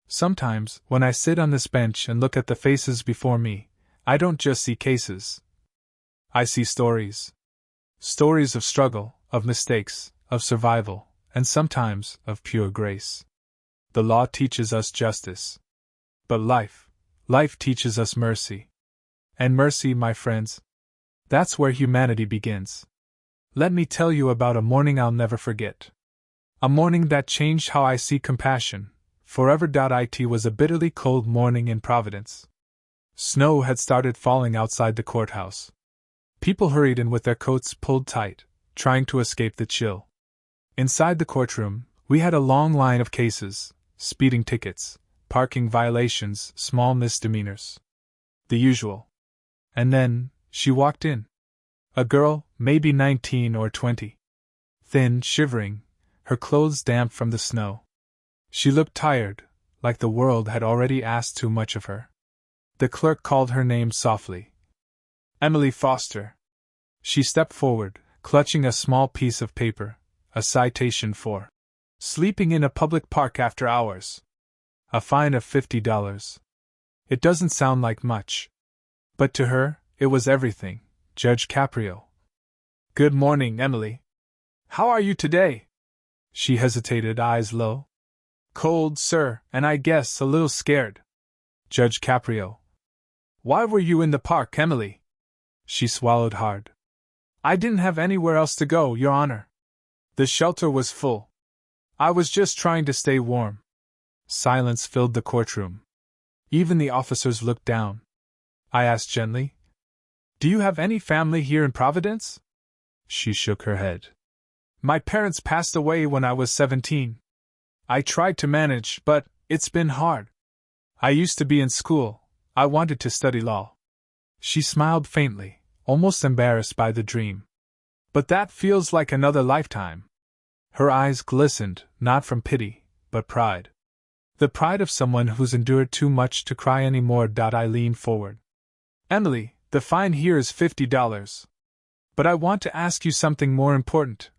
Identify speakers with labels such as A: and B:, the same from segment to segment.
A: Sometimes, when I sit on this bench and look at the faces before me, I don't just see cases. I see stories. Stories of struggle, of mistakes, of survival, and sometimes of pure grace. The law teaches us justice. But life teaches us mercy. And mercy, my friends, that's where humanity begins. Let me tell you about a morning I'll never forget. A morning that changed how I see compassion. Forever. It was a bitterly cold morning in Providence. Snow had started falling outside the courthouse. People hurried in with their coats pulled tight, trying to escape the chill. Inside the courtroom, we had a long line of cases: speeding tickets, parking violations, small misdemeanors. The usual. And then, she walked in. A girl, maybe 19 or 20. Thin, shivering, her clothes damp from the snow. She looked tired, like the world had already asked too much of her. The clerk called her name softly. Emily Foster. She stepped forward, clutching a small piece of paper, a citation for sleeping in a public park after hours. A fine of $50. It doesn't sound like much. But to her, it was everything. Judge Caprio. Good morning, Emily. How are you today? She hesitated, eyes low. Cold, sir, and I guess a little scared. Judge Caprio. Why were you in the park, Emily? She swallowed hard. I didn't have anywhere else to go, Your Honor. The shelter was full. I was just trying to stay warm. Silence filled the courtroom. Even the officers looked down. I asked gently, Do you have any family here in Providence? She shook her head. My parents passed away when I was 17. I tried to manage, but it's been hard. I used to be in school. I wanted to study law. She smiled faintly, almost embarrassed by the dream. But that feels like another lifetime. Her eyes glistened, not from pity, but pride. The pride of someone who's endured too much to cry anymore. I leaned forward. Emily, the fine here is $50. But I want to ask you something more important.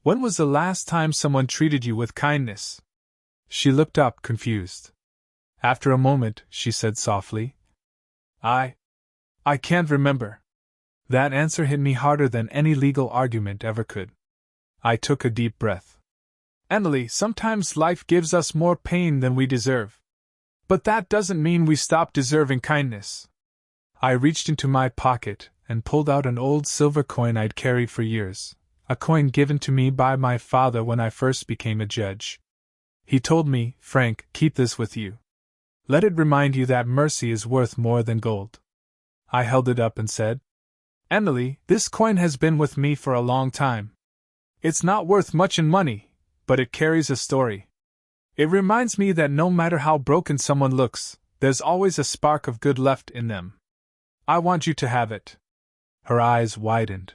A: When was the last time someone treated you with kindness? She looked up, confused. After a moment, she said softly, I can't remember. That answer hit me harder than any legal argument ever could. I took a deep breath. Emily, sometimes life gives us more pain than we deserve. But that doesn't mean we stop deserving kindness. I reached into my pocket and pulled out an old silver coin I'd carried for years, a coin given to me by my father when I first became a judge. He told me, Frank, keep this with you. Let it remind you that mercy is worth more than gold. I held it up and said, Emily, this coin has been with me for a long time. It's not worth much in money, but it carries a story. It reminds me that no matter how broken someone looks, there's always a spark of good left in them. I want you to have it. Her eyes widened.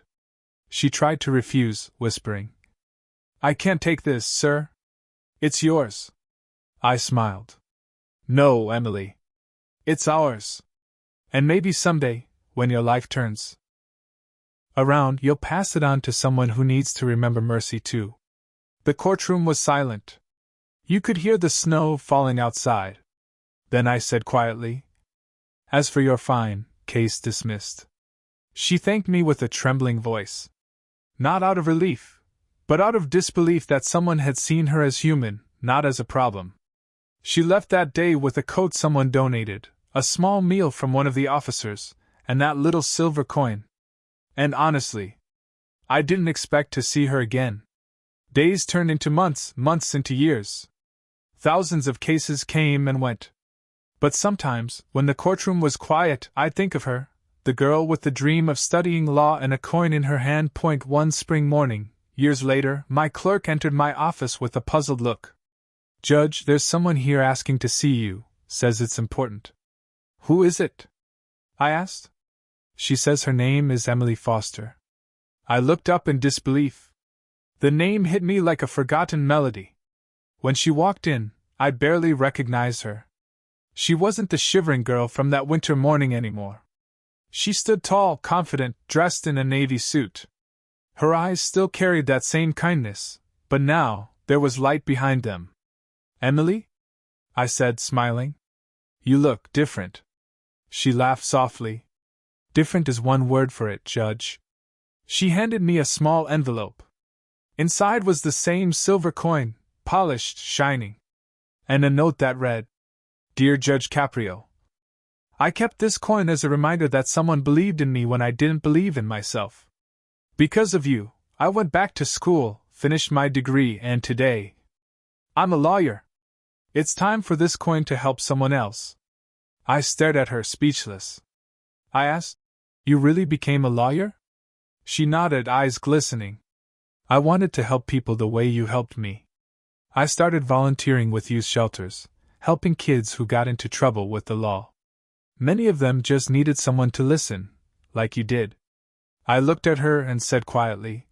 A: She tried to refuse, whispering, I can't take this, sir. It's yours. I smiled. No, Emily. It's ours. And maybe someday, when your life turns around, you'll pass it on to someone who needs to remember mercy too. The courtroom was silent. You could hear the snow falling outside. Then I said quietly, As for your fine, case dismissed. She thanked me with a trembling voice. Not out of relief, but out of disbelief that someone had seen her as human, not as a problem. She left that day with a coat someone donated, a small meal from one of the officers, and that little silver coin. And honestly, I didn't expect to see her again. Days turned into months, months into years. Thousands of cases came and went. But sometimes, when the courtroom was quiet, I'd think of her, the girl with the dream of studying law and a coin in her hand. One spring morning, years later, my clerk entered my office with a puzzled look. Judge, there's someone here asking to see you, says it's important. Who is it? I asked. She says her name is Emily Foster. I looked up in disbelief. The name hit me like a forgotten melody. When she walked in, I barely recognized her. She wasn't the shivering girl from that winter morning anymore. She stood tall, confident, dressed in a navy suit. Her eyes still carried that same kindness, but now, there was light behind them. Emily? I said, smiling. You look different. She laughed softly. Different is one word for it, Judge. She handed me a small envelope. Inside was the same silver coin, polished, shining. And a note that read, Dear Judge Caprio. I kept this coin as a reminder that someone believed in me when I didn't believe in myself. Because of you, I went back to school, finished my degree, and today, I'm a lawyer. It's time for this coin to help someone else. I stared at her, speechless. I asked, You really became a lawyer? She nodded, eyes glistening. I wanted to help people the way you helped me. I started volunteering with youth shelters, helping kids who got into trouble with the law. Many of them just needed someone to listen, like you did. I looked at her and said quietly,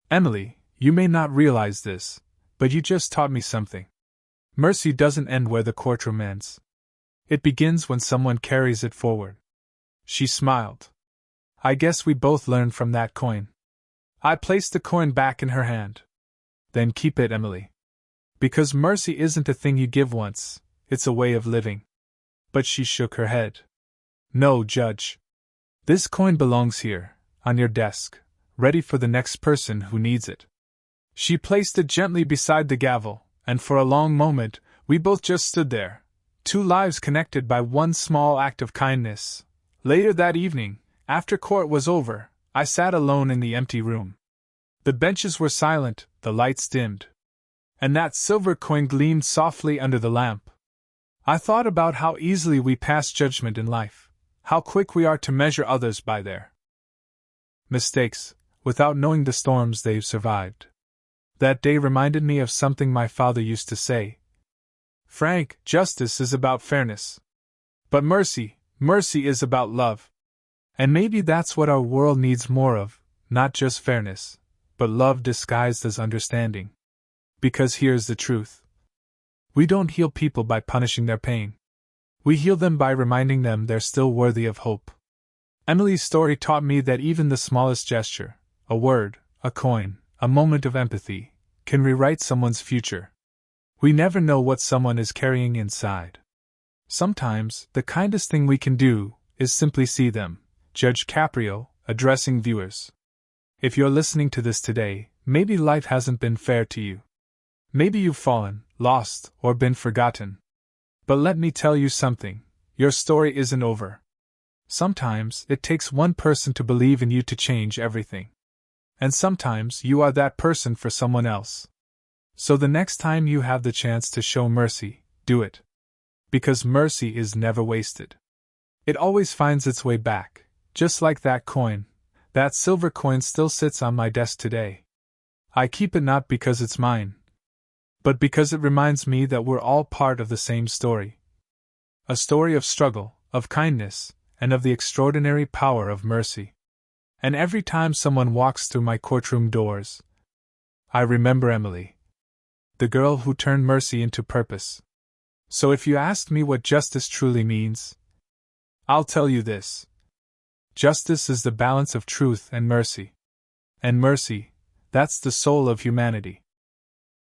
A: Emily, you may not realize this, but you just taught me something. Mercy doesn't end where the courtroom ends. It begins when someone carries it forward. She smiled. I guess we both learned from that coin. I placed the coin back in her hand. Then keep it, Emily. Because mercy isn't a thing you give once, it's a way of living. But she shook her head. No, Judge. This coin belongs here, on your desk, ready for the next person who needs it. She placed it gently beside the gavel, and for a long moment, we both just stood there, two lives connected by one small act of kindness. Later that evening, after court was over, I sat alone in the empty room. The benches were silent, the lights dimmed. And that silver coin gleamed softly under the lamp. I thought about how easily we pass judgment in life, how quick we are to measure others by their mistakes, without knowing the storms they've survived. That day reminded me of something my father used to say. Frank, justice is about fairness. But mercy is about love. And maybe that's what our world needs more of, not just fairness, but love disguised as understanding. Because here's the truth. We don't heal people by punishing their pain. We heal them by reminding them they're still worthy of hope. Emily's story taught me that even the smallest gesture, a word, a coin, a moment of empathy, can rewrite someone's future. We never know what someone is carrying inside. Sometimes, the kindest thing we can do is simply see them. Judge Caprio, addressing viewers. If you're listening to this today, maybe life hasn't been fair to you. Maybe you've fallen, lost, or been forgotten. But let me tell you something, your story isn't over. Sometimes it takes one person to believe in you to change everything. And sometimes you are that person for someone else. So the next time you have the chance to show mercy, do it. Because mercy is never wasted. It always finds its way back. Just like that coin. That silver coin still sits on my desk today. I keep it not because it's mine, but because it reminds me that we're all part of the same story. A story of struggle, of kindness, and of the extraordinary power of mercy. And every time someone walks through my courtroom doors, I remember Emily, the girl who turned mercy into purpose. So if you ask me what justice truly means, I'll tell you this. Justice is the balance of truth and mercy. And mercy, that's the soul of humanity.